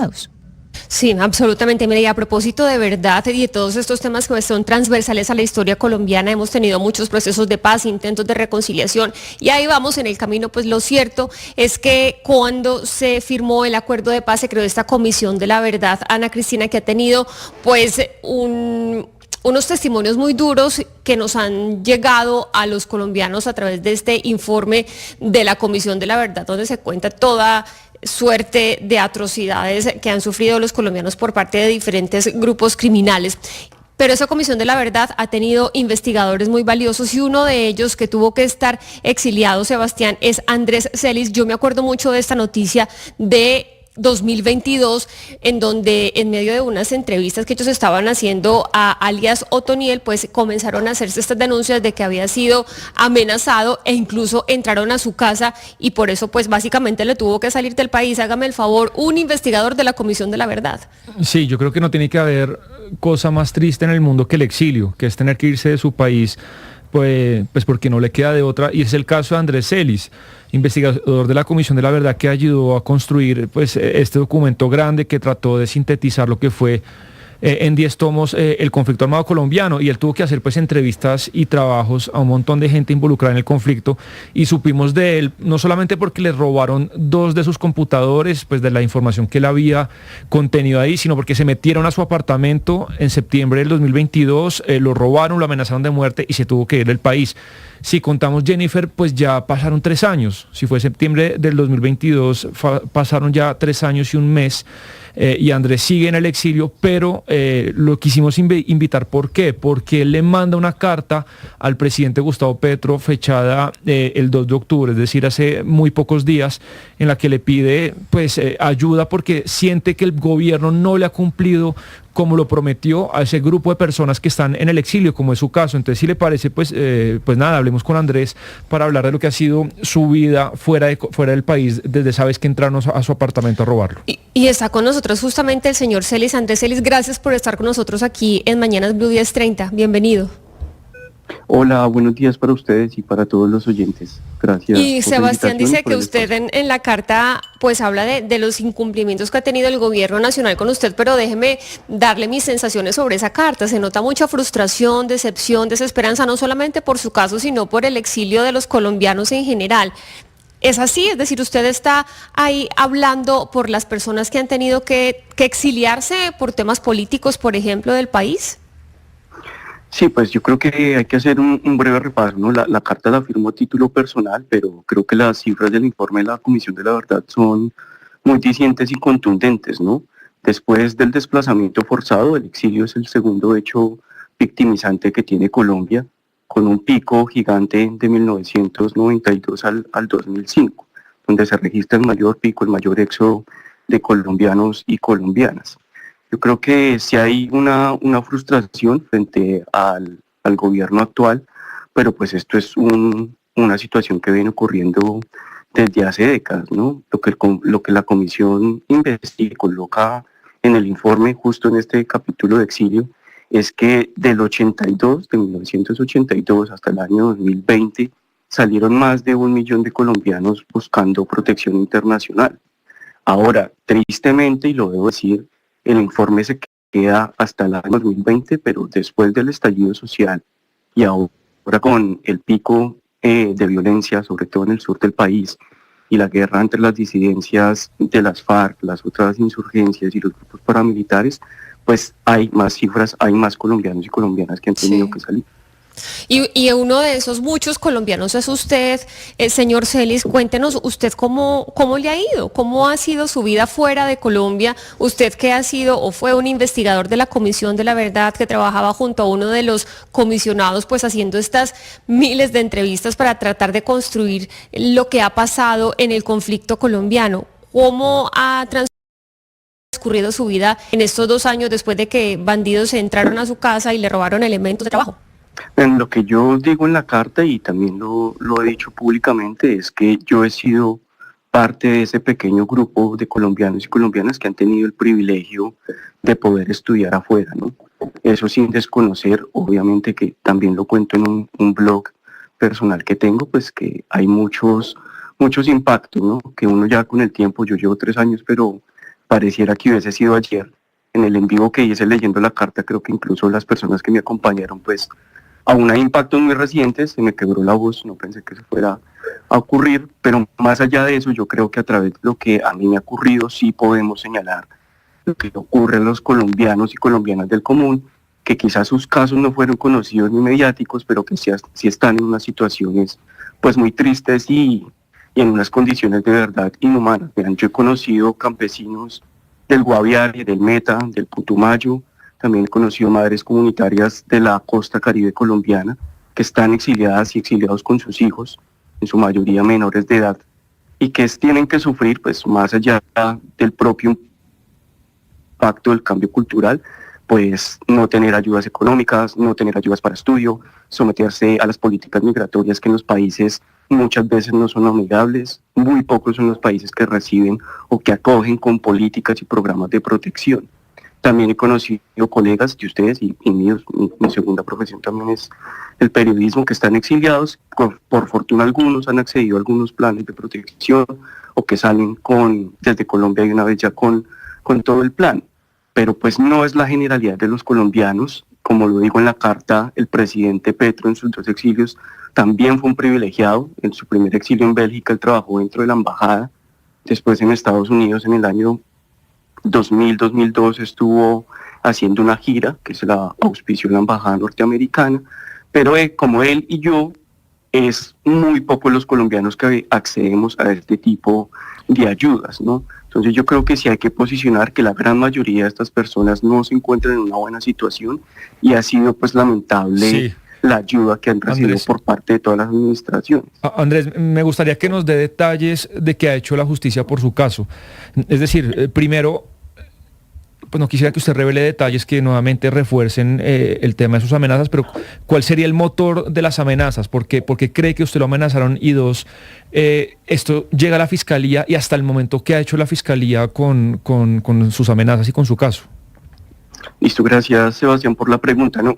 investigados. Sí, absolutamente. Mire, y a propósito de verdad y de todos estos temas que son transversales a la historia colombiana, hemos tenido muchos procesos de paz, intentos de reconciliación y ahí vamos en el camino. Pues lo cierto es que cuando se firmó el acuerdo de paz se creó esta Comisión de la Verdad, Ana Cristina, que ha tenido pues unos testimonios muy duros que nos han llegado a los colombianos a través de este informe de la Comisión de la Verdad, donde se cuenta toda suerte de atrocidades que han sufrido los colombianos por parte de diferentes grupos criminales. Pero esa Comisión de la Verdad ha tenido investigadores muy valiosos y uno de ellos que tuvo que estar exiliado, Sebastián, es Andrés Celis. Yo me acuerdo mucho de esta noticia de 2022, en donde en medio de unas entrevistas que ellos estaban haciendo a alias Otoniel, pues comenzaron a hacerse estas denuncias de que había sido amenazado e incluso entraron a su casa y por eso pues básicamente le tuvo que salir del país. Hágame el favor, un investigador de la Comisión de la Verdad. Sí, yo creo que no tiene que haber cosa más triste en el mundo que el exilio, que es tener que irse de su país, pues porque no le queda de otra, y es el caso de Andrés Celis, investigador de la Comisión de la Verdad, que ayudó a construir pues este documento grande que trató de sintetizar lo que fue en 10 tomos el conflicto armado colombiano, y él tuvo que hacer pues entrevistas y trabajos a un montón de gente involucrada en el conflicto, y supimos de él no solamente porque le robaron 2 de sus computadores, pues de la información que él había contenido ahí, sino porque se metieron a su apartamento en septiembre del 2022, lo robaron, lo amenazaron de muerte y se tuvo que ir del país. Si contamos, Jennifer, pues ya pasaron 3 años. Si fue septiembre del 2022, pasaron ya 3 años y un mes. Y Andrés sigue en el exilio, pero lo quisimos invitar. ¿Por qué? Porque él le manda una carta al presidente Gustavo Petro fechada el 2 de octubre, es decir, hace muy pocos días, en la que le pide pues ayuda porque siente que el gobierno no le ha cumplido como lo prometió a ese grupo de personas que están en el exilio, como es su caso. Entonces, si le parece, pues nada, hablemos con Andrés para hablar de lo que ha sido su vida fuera del país desde esa vez que entraron a su apartamento a robarlo. Y está con nosotros justamente el señor Celis. Andrés Celis, gracias por estar con nosotros aquí en Mañanas Blue 10:30. Bienvenido. Hola, buenos días para ustedes y para todos los oyentes. Gracias. Y Sebastián dice que usted en la carta pues habla de los incumplimientos que ha tenido el gobierno nacional con usted, pero déjeme darle mis sensaciones sobre esa carta. Se nota mucha frustración, decepción, desesperanza, no solamente por su caso, sino por el exilio de los colombianos en general. ¿Es así? Es decir, usted está ahí hablando por las personas que han tenido que exiliarse por temas políticos, por ejemplo, del país. Sí, pues yo creo que hay que hacer un breve repaso, ¿no? La carta la firmó a título personal, pero creo que las cifras del informe de la Comisión de la Verdad son muy dicientes y contundentes, ¿no? Después del desplazamiento forzado, el exilio es el segundo hecho victimizante que tiene Colombia, con un pico gigante de 1992 al 2005, donde se registra el mayor pico, el mayor éxodo de colombianos y colombianas. Yo creo que sí hay una frustración frente al gobierno actual, pero pues esto es una situación que viene ocurriendo desde hace décadas, ¿no? Lo que la comisión investiga y coloca en el informe, justo en este capítulo de exilio, es que de 1982 hasta el año 2020, salieron más de 1 millón de colombianos buscando protección internacional. Ahora, tristemente, y lo debo decir, el informe se queda hasta el año 2020, pero después del estallido social y ahora con el pico de violencia, sobre todo en el sur del país, y la guerra entre las disidencias de las FARC, las otras insurgencias y los grupos paramilitares, pues hay más cifras, hay más colombianos y colombianas que han tenido que salir. Y uno de esos muchos colombianos es usted, señor Celis. Cuéntenos usted cómo le ha ido, cómo ha sido su vida fuera de Colombia, usted que ha sido o fue un investigador de la Comisión de la Verdad, que trabajaba junto a uno de los comisionados, pues haciendo estas miles de entrevistas para tratar de construir lo que ha pasado en el conflicto colombiano. ¿Cómo ha transcurrido su vida en estos 2 años después de que bandidos entraron a su casa y le robaron elementos de trabajo? En lo que yo digo en la carta, y también lo he dicho públicamente, es que yo he sido parte de ese pequeño grupo de colombianos y colombianas que han tenido el privilegio de poder estudiar afuera, ¿no? Eso sin desconocer, obviamente, que también lo cuento en un blog personal que tengo, pues que hay muchos impactos, ¿no? Que uno ya con el tiempo, yo llevo 3 años, pero pareciera que hubiese sido ayer. En el en vivo que hice leyendo la carta, creo que incluso las personas que me acompañaron, pues aún hay impactos muy recientes, se me quebró la voz, no pensé que eso fuera a ocurrir, pero más allá de eso, yo creo que a través de lo que a mí me ha ocurrido, sí podemos señalar lo que ocurre a los colombianos y colombianas del común, que quizás sus casos no fueron conocidos ni mediáticos, pero que sí están en unas situaciones pues muy tristes y en unas condiciones de verdad inhumanas. Vean, yo he conocido campesinos del Guaviare, del Meta, del Putumayo, también he conocido madres comunitarias de la costa caribe colombiana que están exiliadas y exiliados con sus hijos, en su mayoría menores de edad, y que tienen que sufrir, pues más allá del propio impacto del cambio cultural, pues no tener ayudas económicas, no tener ayudas para estudio, someterse a las políticas migratorias que en los países muchas veces no son amigables, muy pocos son los países que reciben o que acogen con políticas y programas de protección. También he conocido colegas de ustedes y míos, mi segunda profesión también es el periodismo, que están exiliados, por fortuna algunos han accedido a algunos planes de protección o que salen desde Colombia y una vez ya con todo el plan. Pero pues no es la generalidad de los colombianos. Como lo digo en la carta, el presidente Petro en sus 2 exilios también fue un privilegiado. En su primer exilio en Bélgica él trabajó dentro de la embajada, después en Estados Unidos en el año 2000-2002 estuvo haciendo una gira que se la auspició la embajada norteamericana, pero como él y yo, es muy pocos los colombianos que accedemos a este tipo de ayudas, ¿no? Entonces yo creo que sí hay que posicionar que la gran mayoría de estas personas no se encuentran en una buena situación y ha sido pues lamentable la ayuda que han recibido Andrés, por parte de todas las administraciones. Andrés, me gustaría que nos dé detalles de qué ha hecho la justicia por su caso. Es decir, primero, pues no quisiera que usted revele detalles que nuevamente refuercen el tema de sus amenazas, pero ¿cuál sería el motor de las amenazas? ¿Por qué cree que usted lo amenazaron? Y 2, esto llega a la fiscalía y hasta el momento, ¿qué ha hecho la fiscalía con sus amenazas y con su caso? Listo, gracias Sebastián por la pregunta. No,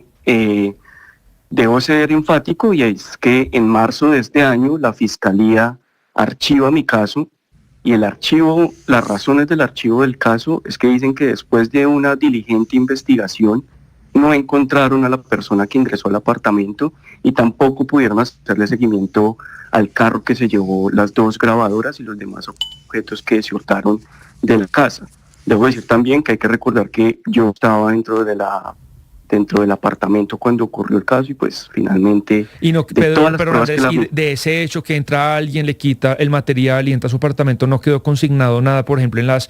debo ser enfático y es que en marzo de este año la fiscalía archiva mi caso. Y las razones del archivo del caso es que dicen que después de una diligente investigación no encontraron a la persona que ingresó al apartamento y tampoco pudieron hacerle seguimiento al carro que se llevó las 2 grabadoras y los demás objetos que se hurtaron de la casa. Debo decir también que hay que recordar que yo estaba dentro del apartamento cuando ocurrió el caso y pues finalmente y no, Pedro, pero Andrés, y de ese hecho que entra alguien, le quita el material y entra a su apartamento, no quedó consignado nada, por ejemplo, en las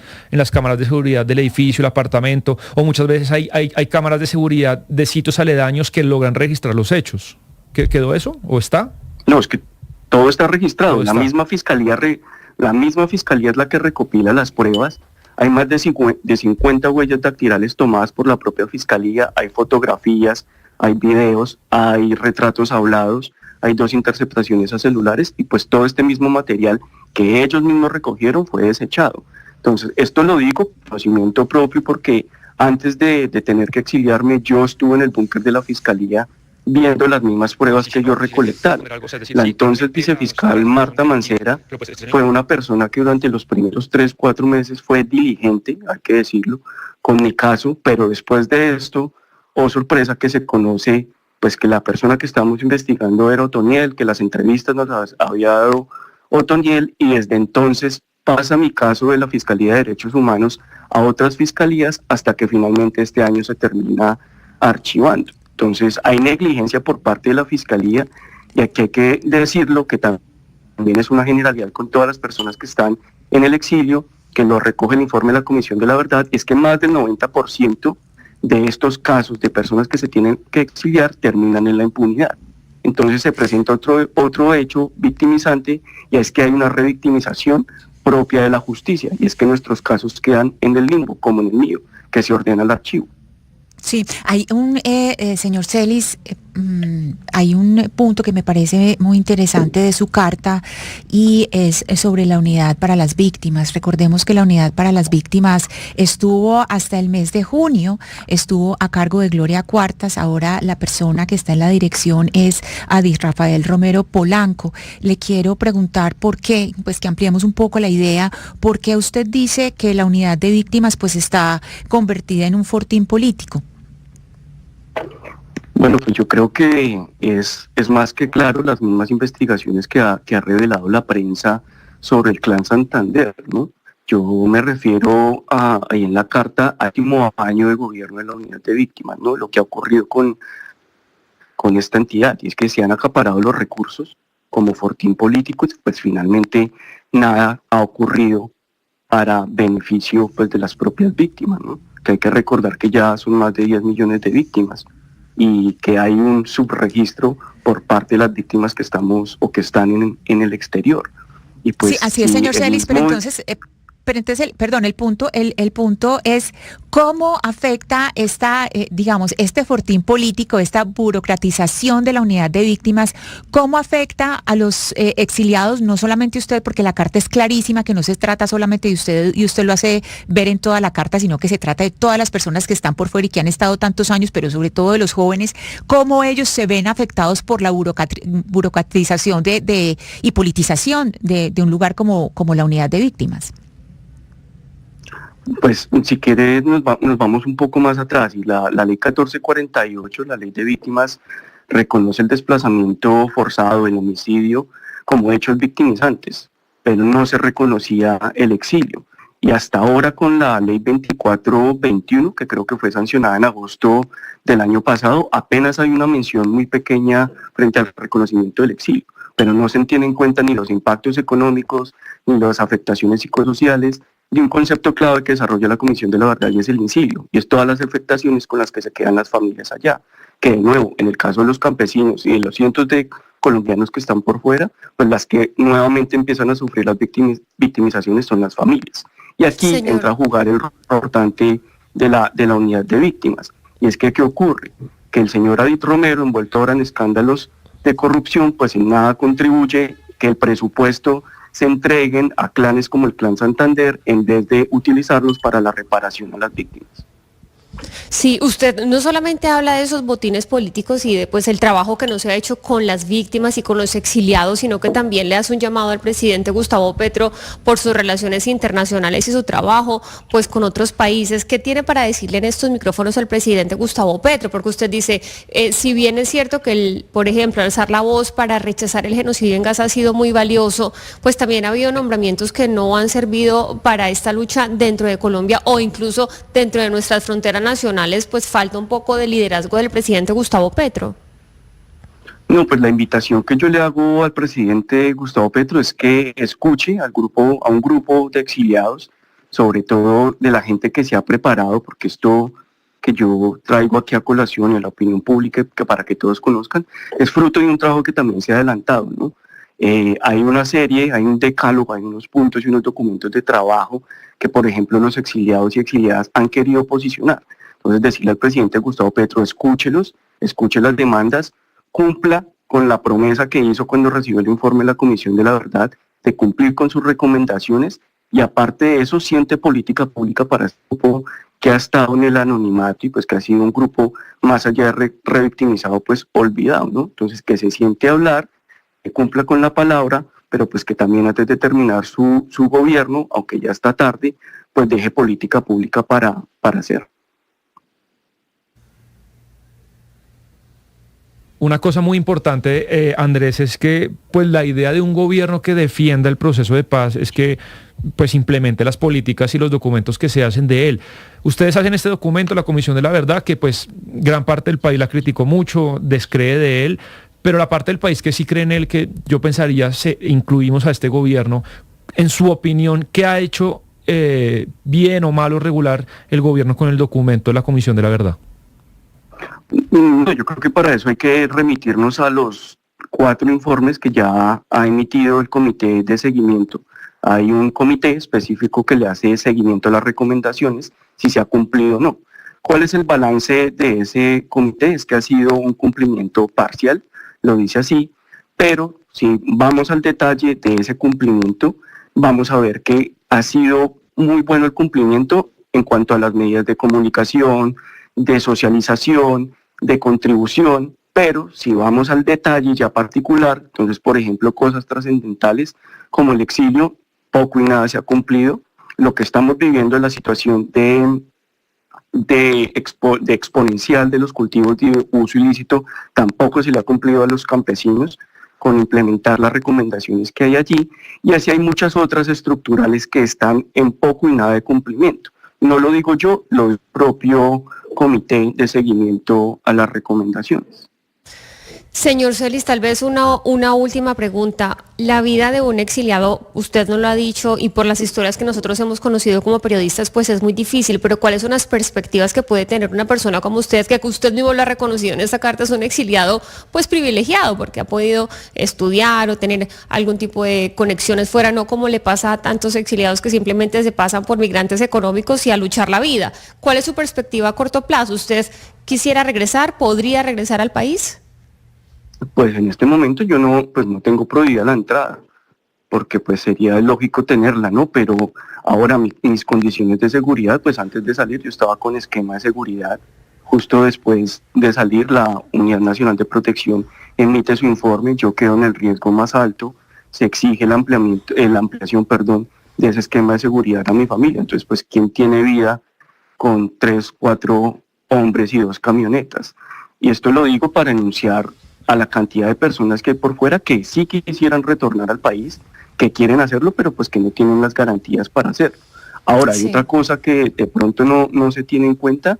cámaras de seguridad del edificio, el apartamento, o muchas veces hay cámaras de seguridad de sitios aledaños que logran registrar los hechos. ¿Quedó eso o está? No, es que todo está registrado. La misma fiscalía es la que recopila las pruebas. Hay más de 50 huellas dactilares tomadas por la propia fiscalía, hay fotografías, hay videos, hay retratos hablados, hay 2 interceptaciones a celulares y pues todo este mismo material que ellos mismos recogieron fue desechado. Entonces, esto lo digo por conocimiento propio porque antes de tener que exiliarme, yo estuve en el búnker de la fiscalía viendo las mismas pruebas que ellos recolectaron. La entonces vicefiscal Marta Mancera fue una persona que durante los primeros 3-4 meses fue diligente, hay que decirlo, con mi caso, pero después de esto, oh sorpresa, que se conoce pues que la persona que estábamos investigando era Otoniel, que las entrevistas nos las había dado Otoniel y desde entonces pasa mi caso de la Fiscalía de Derechos Humanos a otras fiscalías hasta que finalmente este año se termina archivando. Entonces hay negligencia por parte de la Fiscalía y aquí hay que decirlo que también es una generalidad con todas las personas que están en el exilio, que lo recoge el informe de la Comisión de la Verdad, es que más del 90% de estos casos de personas que se tienen que exiliar terminan en la impunidad. Entonces se presenta otro hecho victimizante y es que hay una revictimización propia de la justicia y es que nuestros casos quedan en el limbo, como en el mío, que se ordena el archivo. Sí, hay un señor Celis, hay un punto que me parece muy interesante de su carta y es sobre la unidad para las víctimas. Recordemos que la unidad para las víctimas estuvo hasta el mes de junio, estuvo a cargo de Gloria Cuartas. Ahora la persona que está en la dirección es Adis Rafael Romero Polanco. Le quiero preguntar por qué, pues que ampliemos un poco la idea, por qué usted dice que la unidad de víctimas pues está convertida en un fortín político. Bueno, pues yo creo que es más que claro las mismas investigaciones que ha revelado la prensa sobre el Clan Santander, ¿no? Yo me refiero ahí en la carta al último año de gobierno de la unidad de víctimas, ¿no? Lo que ha ocurrido con esta entidad, y es que se han acaparado los recursos como fortín político, pues finalmente nada ha ocurrido para beneficio pues de las propias víctimas, ¿no? Que hay que recordar que ya son más de 10 millones de víctimas y que hay un subregistro por parte de las víctimas que estamos o que están en el exterior. Y pues, sí, así es, señor Celis, pero entonces, el punto es cómo afecta este fortín político, esta burocratización de la unidad de víctimas, cómo afecta a los exiliados, no solamente usted, porque la carta es clarísima, que no se trata solamente de usted, y usted lo hace ver en toda la carta, sino que se trata de todas las personas que están por fuera y que han estado tantos años, pero sobre todo de los jóvenes, cómo ellos se ven afectados por la burocratización y politización de un lugar como la unidad de víctimas. Pues si quiere nos vamos un poco más atrás, y la ley 1448, la ley de víctimas, reconoce el desplazamiento forzado, el homicidio, como hechos victimizantes, pero no se reconocía el exilio. Y hasta ahora con la ley 2421, que creo que fue sancionada en agosto del año pasado, apenas hay una mención muy pequeña frente al reconocimiento del exilio, pero no se tienen en cuenta ni los impactos económicos, ni las afectaciones psicosociales, de un concepto clave que desarrolla la Comisión de la Verdad, y es el incidio, y es todas las afectaciones con las que se quedan las familias allá, que de nuevo, en el caso de los campesinos y de los cientos de colombianos que están por fuera, pues las que nuevamente empiezan a sufrir las victimizaciones son las familias. Y aquí entra a jugar el rol importante de la unidad de víctimas, y es que ¿qué ocurre? Que el señor Adis Romero, envuelto ahora en escándalos de corrupción, pues en nada contribuye que el presupuesto se entreguen a clanes como el Clan Santander en vez de utilizarlos para la reparación a las víctimas. Sí, usted no solamente habla de esos botines políticos y de pues el trabajo que no se ha hecho con las víctimas y con los exiliados, sino que también le hace un llamado al presidente Gustavo Petro por sus relaciones internacionales y su trabajo pues con otros países. ¿Qué tiene para decirle en estos micrófonos al presidente Gustavo Petro? Porque usted dice, si bien es cierto que por ejemplo, alzar la voz para rechazar el genocidio en Gaza ha sido muy valioso, pues también ha habido nombramientos que no han servido para esta lucha dentro de Colombia o incluso dentro de nuestras fronteras nacionales, pues falta un poco de liderazgo del presidente Gustavo Petro. No, pues la invitación que yo le hago al presidente Gustavo Petro es que escuche a un grupo de exiliados, sobre todo de la gente que se ha preparado, porque esto que yo traigo aquí a colación en la opinión pública, que para que todos conozcan, es fruto de un trabajo que también se ha adelantado, ¿no? Hay una serie, hay un decálogo, hay unos puntos y unos documentos de trabajo que, por ejemplo, los exiliados y exiliadas han querido posicionar. Entonces, decirle al presidente Gustavo Petro, escúchelos, escuche las demandas, cumpla con la promesa que hizo cuando recibió el informe de la Comisión de la Verdad, de cumplir con sus recomendaciones, y aparte de eso, siente política pública para este grupo que ha estado en el anonimato y pues que ha sido un grupo más allá de revictimizado, pues olvidado, ¿no? Entonces, que se siente a hablar, que cumpla con la palabra, pero pues que también antes de terminar su gobierno, aunque ya está tarde, pues deje política pública para hacer. Una cosa muy importante, Andrés, es que pues la idea de un gobierno que defienda el proceso de paz es que pues implemente las políticas y los documentos que se hacen de él. Ustedes hacen este documento, la Comisión de la Verdad, que pues gran parte del país la criticó mucho, descree de él, pero la parte del país que sí cree en él, que yo pensaría incluimos a este gobierno, en su opinión, ¿qué ha hecho bien o mal o regular el gobierno con el documento de la Comisión de la Verdad? No, yo creo que para eso hay que remitirnos a los 4 informes que ya ha emitido el comité de seguimiento. Hay un comité específico que le hace seguimiento a las recomendaciones, si se ha cumplido o no. ¿Cuál es el balance de ese comité? Es que ha sido un cumplimiento parcial, lo dice así, pero si vamos al detalle de ese cumplimiento, vamos a ver que ha sido muy bueno el cumplimiento en cuanto a las medidas de comunicación, de socialización, de contribución, pero si vamos al detalle ya particular, entonces, por ejemplo, cosas trascendentales como el exilio, poco y nada se ha cumplido. Lo que estamos viviendo es la situación de exponencial de los cultivos de uso ilícito, tampoco se le ha cumplido a los campesinos con implementar las recomendaciones que hay allí, y así hay muchas otras estructurales que están en poco y nada de cumplimiento. No lo digo yo, lo dice el propio comité de seguimiento a las recomendaciones. Señor Celis, tal vez una última pregunta. La vida de un exiliado, usted nos lo ha dicho, y por las historias que nosotros hemos conocido como periodistas, pues es muy difícil, pero ¿cuáles son las perspectivas que puede tener una persona como usted, que usted mismo lo ha reconocido en esta carta, es un exiliado pues privilegiado, porque ha podido estudiar o tener algún tipo de conexiones fuera, no como le pasa a tantos exiliados que simplemente se pasan por migrantes económicos y a luchar la vida? ¿Cuál es su perspectiva a corto plazo? ¿Usted quisiera regresar? ¿Podría regresar al país? Pues en este momento yo no tengo prohibida la entrada, porque pues sería lógico tenerla, ¿no? Pero ahora mis condiciones de seguridad, pues antes de salir yo estaba con esquema de seguridad. Justo después de salir, la Unidad Nacional de Protección emite su informe, yo quedo en el riesgo más alto, se exige la ampliación de ese esquema de seguridad a mi familia. Entonces, pues, ¿quién tiene vida con 3, 4 hombres y 2 camionetas? Y esto lo digo para denunciar a la cantidad de personas que hay por fuera que sí quisieran retornar al país, que quieren hacerlo, pero pues que no tienen las garantías para hacerlo. Ahora, hay otra cosa que de pronto no se tiene en cuenta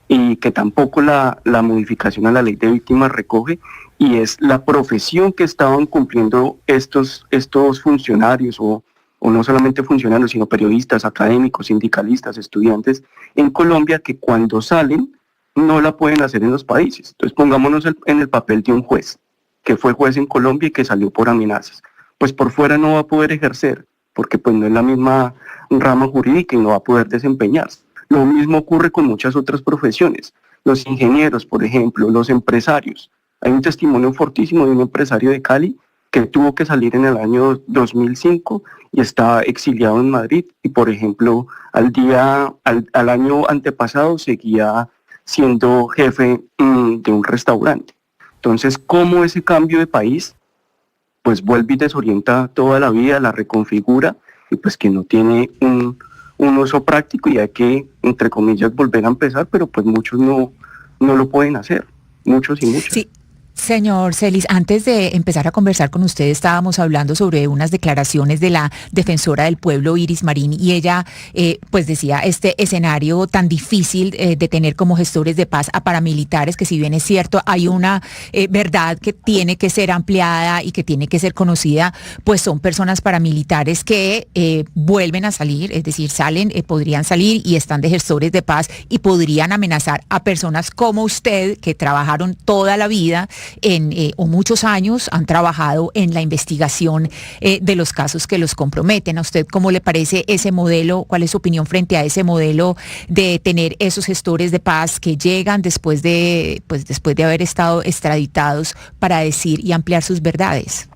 y que tampoco la modificación a la ley de víctimas recoge, y es la profesión que estaban cumpliendo estos funcionarios, o no solamente funcionarios, sino periodistas, académicos, sindicalistas, estudiantes en Colombia, que cuando salen no la pueden hacer en los países. Entonces pongámonos en el papel de un juez, que fue juez en Colombia y que salió por amenazas. Pues por fuera no va a poder ejercer, porque pues no es la misma rama jurídica y no va a poder desempeñarse. Lo mismo ocurre con muchas otras profesiones. Los ingenieros, por ejemplo, los empresarios. Hay un testimonio fortísimo de un empresario de Cali que tuvo que salir en el año 2005 y está exiliado en Madrid, y por ejemplo al año antepasado seguía siendo jefe de un restaurante. Entonces, ¿cómo ese cambio de país pues vuelve y desorienta toda la vida, la reconfigura, y pues que no tiene un uso práctico, y hay que, entre comillas, volver a empezar, pero pues muchos no lo pueden hacer, muchos y muchas. Sí. Señor Celis, antes de empezar a conversar con usted, estábamos hablando sobre unas declaraciones de la defensora del pueblo, Iris Marín, y ella pues decía este escenario tan difícil de tener como gestores de paz a paramilitares, que si bien es cierto, hay una verdad que tiene que ser ampliada y que tiene que ser conocida, pues son personas paramilitares que vuelven a salir, es decir, podrían salir y están de gestores de paz y podrían amenazar a personas como usted, que trabajaron toda la vida o muchos años han trabajado en la investigación de los casos que los comprometen. ¿A usted cómo le parece ese modelo? ¿Cuál es su opinión frente a ese modelo de tener esos gestores de paz que llegan después de haber estado extraditados para decir y ampliar sus verdades?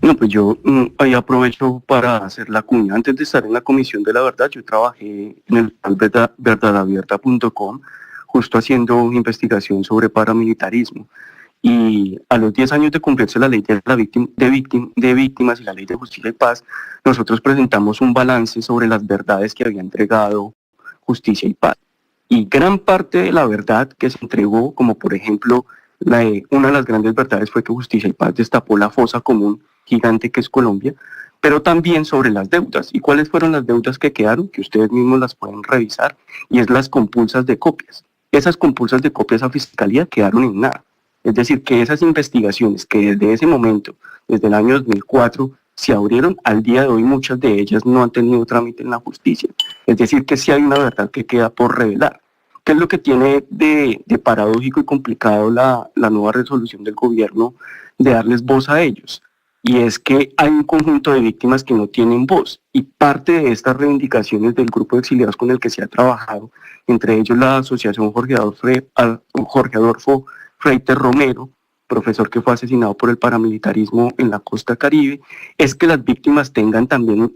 No, pues yo ahí aprovecho para hacer la cuña. Antes de estar en la Comisión de la Verdad, yo trabajé en el portal verdadabierta.com, justo haciendo investigación sobre paramilitarismo. Y a los 10 años de cumplirse la ley de víctimas y la ley de justicia y paz, nosotros presentamos un balance sobre las verdades que había entregado Justicia y Paz. Y gran parte de la verdad que se entregó, como por ejemplo, una de las grandes verdades fue que Justicia y Paz destapó la fosa común gigante que es Colombia, pero también sobre las deudas. ¿Y cuáles fueron las deudas que quedaron? Que ustedes mismos las pueden revisar, y es las compulsas de copias. Esas compulsas de copias a Fiscalía quedaron en nada. Es decir, que esas investigaciones que desde ese momento, desde el año 2004, se abrieron, al día de hoy muchas de ellas no han tenido trámite en la justicia. Es decir, que sí hay una verdad que queda por revelar. ¿Qué es lo que tiene de paradójico y complicado la nueva resolución del gobierno de darles voz a ellos? y es que hay un conjunto de víctimas que no tienen voz, y parte de estas reivindicaciones del grupo de exiliados con el que se ha trabajado, entre ellos la asociación Jorge Adolfo Freiter Romero, profesor que fue asesinado por el paramilitarismo en la costa Caribe, es que las víctimas tengan también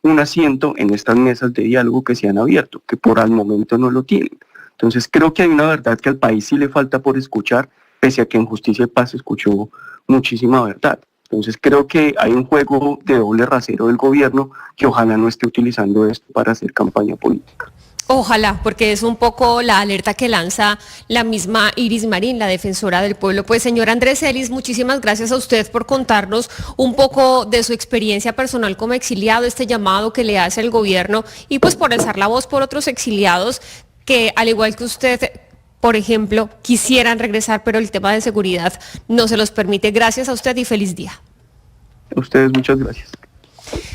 un asiento en estas mesas de diálogo que se han abierto, que por el momento no lo tienen. Entonces creo que hay una verdad que al país sí le falta por escuchar, pese a que en Justicia y Paz se escuchó muchísima verdad. Entonces creo que hay un juego de doble rasero del gobierno que ojalá no esté utilizando esto para hacer campaña política. Ojalá, porque es un poco la alerta que lanza la misma Iris Marín, la defensora del pueblo. Pues señor Andrés Celis, muchísimas gracias a usted por contarnos un poco de su experiencia personal como exiliado, este llamado que le hace el gobierno y pues por alzar la voz por otros exiliados que al igual que usted, por ejemplo, quisieran regresar, pero el tema de seguridad no se los permite. Gracias a usted y feliz día. A ustedes muchas gracias.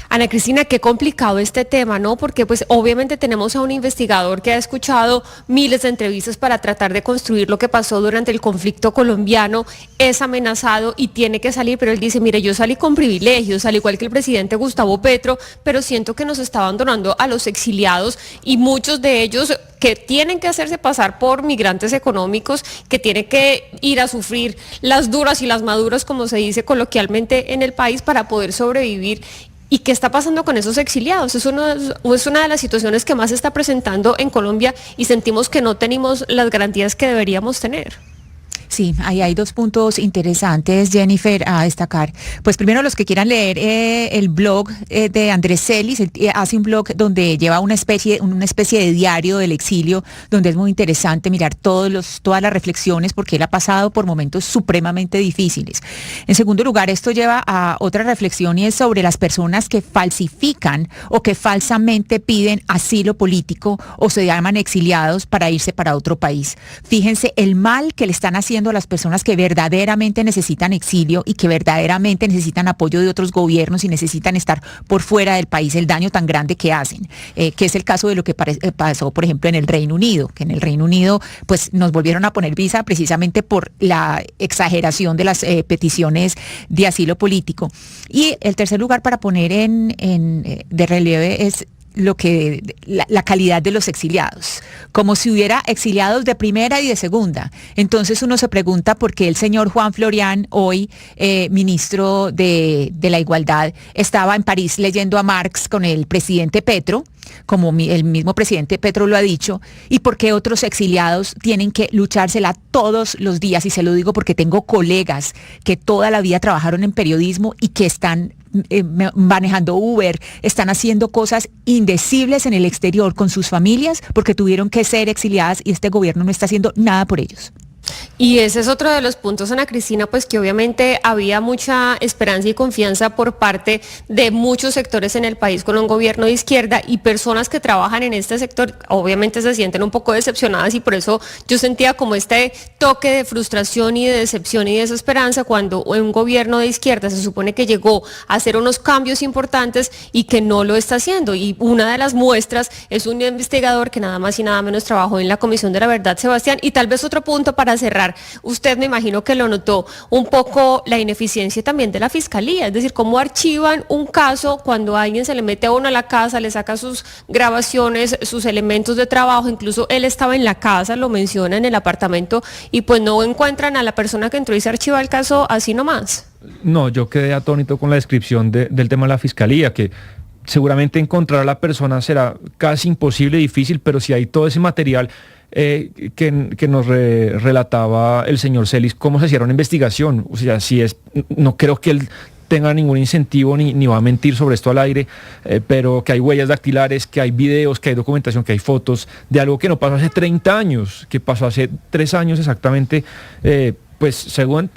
Ana Cristina, qué complicado este tema, ¿no? Porque pues obviamente tenemos a un investigador que ha escuchado miles de entrevistas para tratar de construir lo que pasó durante el conflicto colombiano, es amenazado y tiene que salir, pero él dice, mire, yo salí con privilegios, al igual que el presidente Gustavo Petro, pero siento que nos está abandonando a los exiliados y muchos de ellos que tienen que hacerse pasar por migrantes económicos, que tienen que ir a sufrir las duras y las maduras, como se dice coloquialmente en el país, para poder sobrevivir. ¿Y qué está pasando con esos exiliados? Es una de las situaciones que más se está presentando en Colombia y sentimos que no tenemos las garantías que deberíamos tener. Sí, ahí hay dos puntos interesantes, Jennifer, a destacar. Pues primero, los que quieran leer el blog de Andrés Celis, él hace un blog donde lleva una especie de diario del exilio, donde es muy interesante mirar todas las reflexiones, porque él ha pasado por momentos supremamente difíciles. En segundo lugar, esto lleva a otra reflexión y es sobre las personas que falsifican o que falsamente piden asilo político o se llaman exiliados para irse para otro país. Fíjense el mal que le están haciendo a las personas que verdaderamente necesitan exilio y que verdaderamente necesitan apoyo de otros gobiernos y necesitan estar por fuera del país, el daño tan grande que hacen, que es el caso de lo que pasó, por ejemplo, en el Reino Unido, que en el Reino Unido pues nos volvieron a poner visa precisamente por la exageración de las peticiones de asilo político. Y el tercer lugar para poner de relieve es la calidad de los exiliados, como si hubiera exiliados de primera y de segunda. Entonces uno se pregunta por qué el señor Juan Florian, hoy ministro de la Igualdad, estaba en París leyendo a Marx con el presidente Petro, como el mismo presidente Petro lo ha dicho, y por qué otros exiliados tienen que luchársela todos los días. Y se lo digo porque tengo colegas que toda la vida trabajaron en periodismo y que están manejando Uber, están haciendo cosas indecibles en el exterior con sus familias porque tuvieron que ser exiliadas y este gobierno no está haciendo nada por ellos. Y ese es otro de los puntos, Ana Cristina, pues que obviamente había mucha esperanza y confianza por parte de muchos sectores en el país con un gobierno de izquierda y personas que trabajan en este sector obviamente se sienten un poco decepcionadas y por eso yo sentía como este toque de frustración y de decepción y desesperanza cuando un gobierno de izquierda se supone que llegó a hacer unos cambios importantes y que no lo está haciendo. Y una de las muestras es un investigador que nada más y nada menos trabajó en la Comisión de la Verdad, Sebastián. Y tal vez otro punto para cerrar, usted me imagino que lo notó un poco la ineficiencia también de la fiscalía, es decir, cómo archivan un caso cuando alguien se le mete a uno a la casa, le saca sus grabaciones, sus elementos de trabajo, incluso él estaba en la casa, lo menciona en el apartamento y pues no encuentran a la persona que entró y se archiva el caso así nomás. No, yo quedé atónito con la descripción del tema de la fiscalía, que seguramente encontrar a la persona será casi imposible, difícil, pero si hay todo ese material que nos relataba el señor Celis, cómo se hiciera una investigación. O sea, no creo que él tenga ningún incentivo ni va a mentir sobre esto al aire, pero que hay huellas dactilares, que hay videos, que hay documentación, que hay fotos de algo que no pasó hace 30 años, que pasó hace 3 años exactamente. Pues según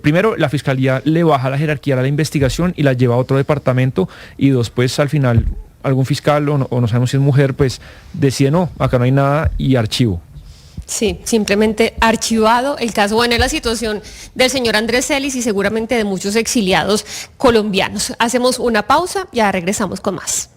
primero la fiscalía le baja la jerarquía a la investigación y la lleva a otro departamento y después al final algún fiscal o no sabemos si es mujer, pues decide no, acá no hay nada y archivo. Sí, simplemente archivado el caso. Bueno, es la situación del señor Andrés Celis y seguramente de muchos exiliados colombianos. Hacemos una pausa, ya regresamos con más.